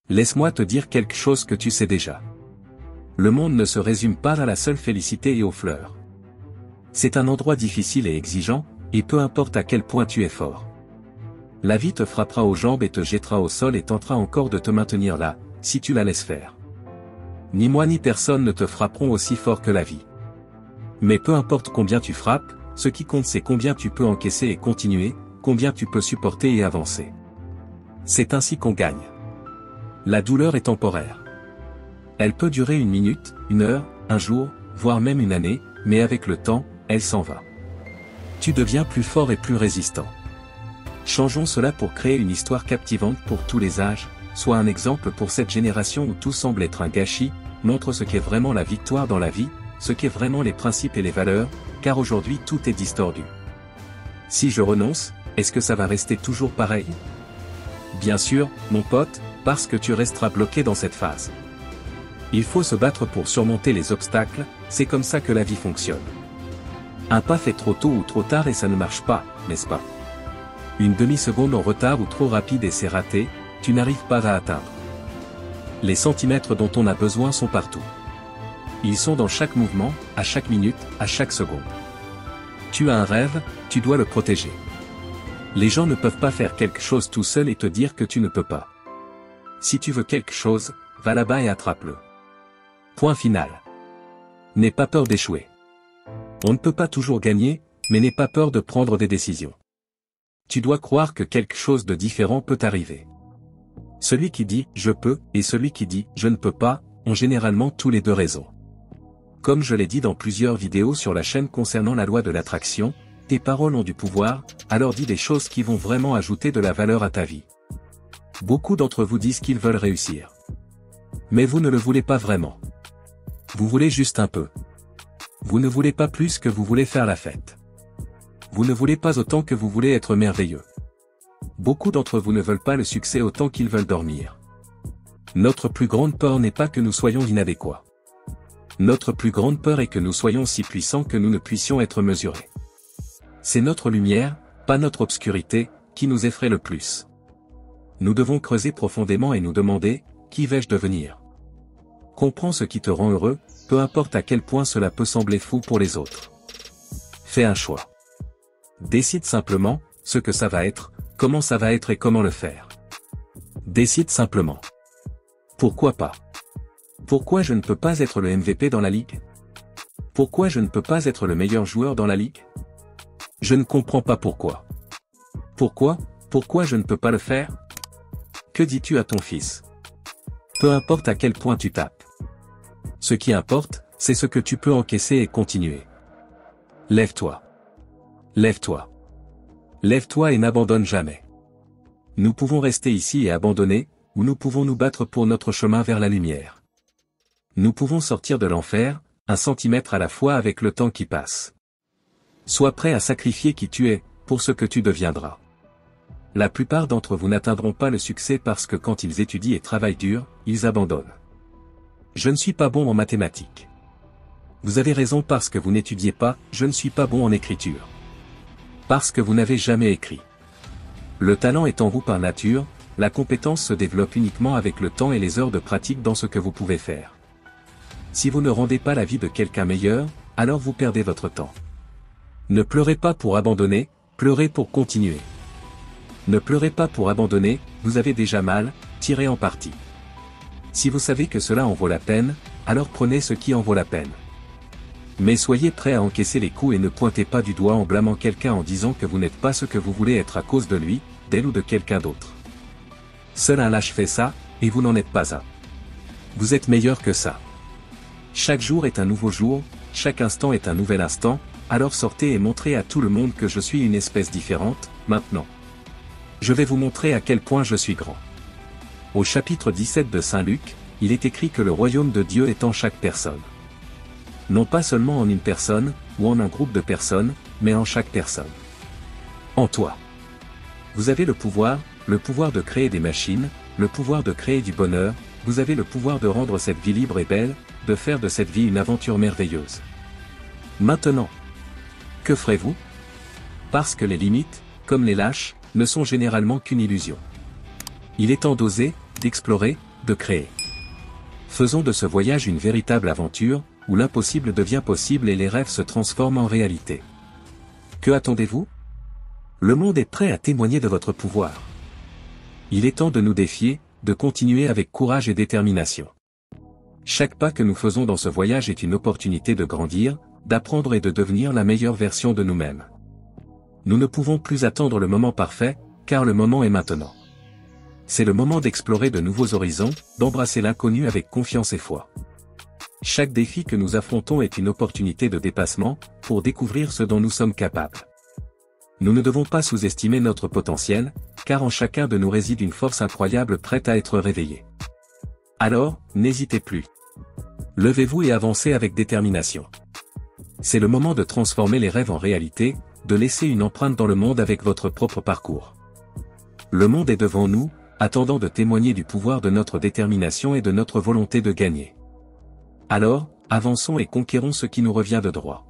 Laisse-moi te dire quelque chose que tu sais déjà. Le monde ne se résume pas à la seule félicité et aux fleurs. C'est un endroit difficile et exigeant, et peu importe à quel point tu es fort. La vie te frappera aux jambes et te jettera au sol et tentera encore de te maintenir là, si tu la laisses faire. Ni moi ni personne ne te frapperont aussi fort que la vie. Mais peu importe combien tu frappes, ce qui compte c'est combien tu peux encaisser et continuer, combien tu peux supporter et avancer. C'est ainsi qu'on gagne. La douleur est temporaire. Elle peut durer 1 minute, 1 heure, 1 jour, voire même 1 année, mais avec le temps, elle s'en va. Tu deviens plus fort et plus résistant. Changeons cela pour créer une histoire captivante pour tous les âges, soit un exemple pour cette génération où tout semble être un gâchis, montre ce qu'est vraiment la victoire dans la vie, ce qu'est vraiment les principes et les valeurs, car aujourd'hui tout est distordu. Si je renonce, est-ce que ça va rester toujours pareil? Bien sûr, mon pote, parce que tu resteras bloqué dans cette phase. Il faut se battre pour surmonter les obstacles, c'est comme ça que la vie fonctionne. Un pas fait trop tôt ou trop tard et ça ne marche pas, n'est-ce pas? Une demi-seconde en retard ou trop rapide et c'est raté, tu n'arrives pas à atteindre. Les centimètres dont on a besoin sont partout. Ils sont dans chaque mouvement, à chaque minute, à chaque seconde. Tu as un rêve, tu dois le protéger. Les gens ne peuvent pas faire quelque chose tout seul et te dire que tu ne peux pas. Si tu veux quelque chose, va là-bas et attrape-le. Point final. N'aie pas peur d'échouer. On ne peut pas toujours gagner, mais n'aie pas peur de prendre des décisions. Tu dois croire que quelque chose de différent peut arriver. Celui qui dit « je peux » et celui qui dit « je ne peux pas » ont généralement tous les deux raison. Comme je l'ai dit dans plusieurs vidéos sur la chaîne concernant la loi de l'attraction, tes paroles ont du pouvoir, alors dis des choses qui vont vraiment ajouter de la valeur à ta vie. Beaucoup d'entre vous disent qu'ils veulent réussir. Mais vous ne le voulez pas vraiment. Vous voulez juste un peu. Vous ne voulez pas plus que vous voulez faire la fête. Vous ne voulez pas autant que vous voulez être merveilleux. Beaucoup d'entre vous ne veulent pas le succès autant qu'ils veulent dormir. Notre plus grande peur n'est pas que nous soyons inadéquats. Notre plus grande peur est que nous soyons si puissants que nous ne puissions être mesurés. C'est notre lumière, pas notre obscurité, qui nous effraie le plus. Nous devons creuser profondément et nous demander, qui vais-je devenir? Comprends ce qui te rend heureux, peu importe à quel point cela peut sembler fou pour les autres. Fais un choix. Décide simplement, ce que ça va être, comment ça va être et comment le faire. Décide simplement. Pourquoi pas? Pourquoi je ne peux pas être le MVP dans la ligue? Pourquoi je ne peux pas être le meilleur joueur dans la ligue? Je ne comprends pas pourquoi. Pourquoi je ne peux pas le faire? Que dis-tu à ton fils? Peu importe à quel point tu tapes. Ce qui importe, c'est ce que tu peux encaisser et continuer. Lève-toi. Lève-toi. Lève-toi et n'abandonne jamais. Nous pouvons rester ici et abandonner, ou nous pouvons nous battre pour notre chemin vers la lumière. Nous pouvons sortir de l'enfer, 1 centimètre à la fois avec le temps qui passe. Sois prêt à sacrifier qui tu es, pour ce que tu deviendras. La plupart d'entre vous n'atteindront pas le succès parce que quand ils étudient et travaillent dur, ils abandonnent. Je ne suis pas bon en mathématiques. Vous avez raison parce que vous n'étudiez pas, je ne suis pas bon en écriture. Parce que vous n'avez jamais écrit. Le talent est en vous par nature, la compétence se développe uniquement avec le temps et les heures de pratique dans ce que vous pouvez faire. Si vous ne rendez pas la vie de quelqu'un meilleur, alors vous perdez votre temps. Ne pleurez pas pour abandonner, pleurez pour continuer. Ne pleurez pas pour abandonner, vous avez déjà mal, tirez en partie. Si vous savez que cela en vaut la peine, alors prenez ce qui en vaut la peine. Mais soyez prêt à encaisser les coups et ne pointez pas du doigt en blâmant quelqu'un en disant que vous n'êtes pas ce que vous voulez être à cause de lui, d'elle ou de quelqu'un d'autre. Seul un lâche fait ça, et vous n'en êtes pas un. Vous êtes meilleur que ça. Chaque jour est un nouveau jour, chaque instant est un nouvel instant, alors sortez et montrez à tout le monde que je suis une espèce différente, maintenant. Je vais vous montrer à quel point je suis grand. Au chapitre 17 de Saint Luc, il est écrit que le royaume de Dieu est en chaque personne. Non pas seulement en une personne, ou en un groupe de personnes, mais en chaque personne. En toi. Vous avez le pouvoir de créer des machines, le pouvoir de créer du bonheur, vous avez le pouvoir de rendre cette vie libre et belle, de faire de cette vie une aventure merveilleuse. Maintenant, que ferez-vous? Parce que les limites, comme les lâches, ne sont généralement qu'une illusion. Il est temps d'oser, d'explorer, de créer. Faisons de ce voyage une véritable aventure, où l'impossible devient possible et les rêves se transforment en réalité. Que attendez-vous? Le monde est prêt à témoigner de votre pouvoir. Il est temps de nous défier, de continuer avec courage et détermination. Chaque pas que nous faisons dans ce voyage est une opportunité de grandir, d'apprendre et de devenir la meilleure version de nous-mêmes. Nous ne pouvons plus attendre le moment parfait, car le moment est maintenant. C'est le moment d'explorer de nouveaux horizons, d'embrasser l'inconnu avec confiance et foi. Chaque défi que nous affrontons est une opportunité de dépassement, pour découvrir ce dont nous sommes capables. Nous ne devons pas sous-estimer notre potentiel, car en chacun de nous réside une force incroyable prête à être réveillée. Alors, n'hésitez plus. Levez-vous et avancez avec détermination. C'est le moment de transformer les rêves en réalité, de laisser une empreinte dans le monde avec votre propre parcours. Le monde est devant nous, attendant de témoigner du pouvoir de notre détermination et de notre volonté de gagner. Alors, avançons et conquérons ce qui nous revient de droit.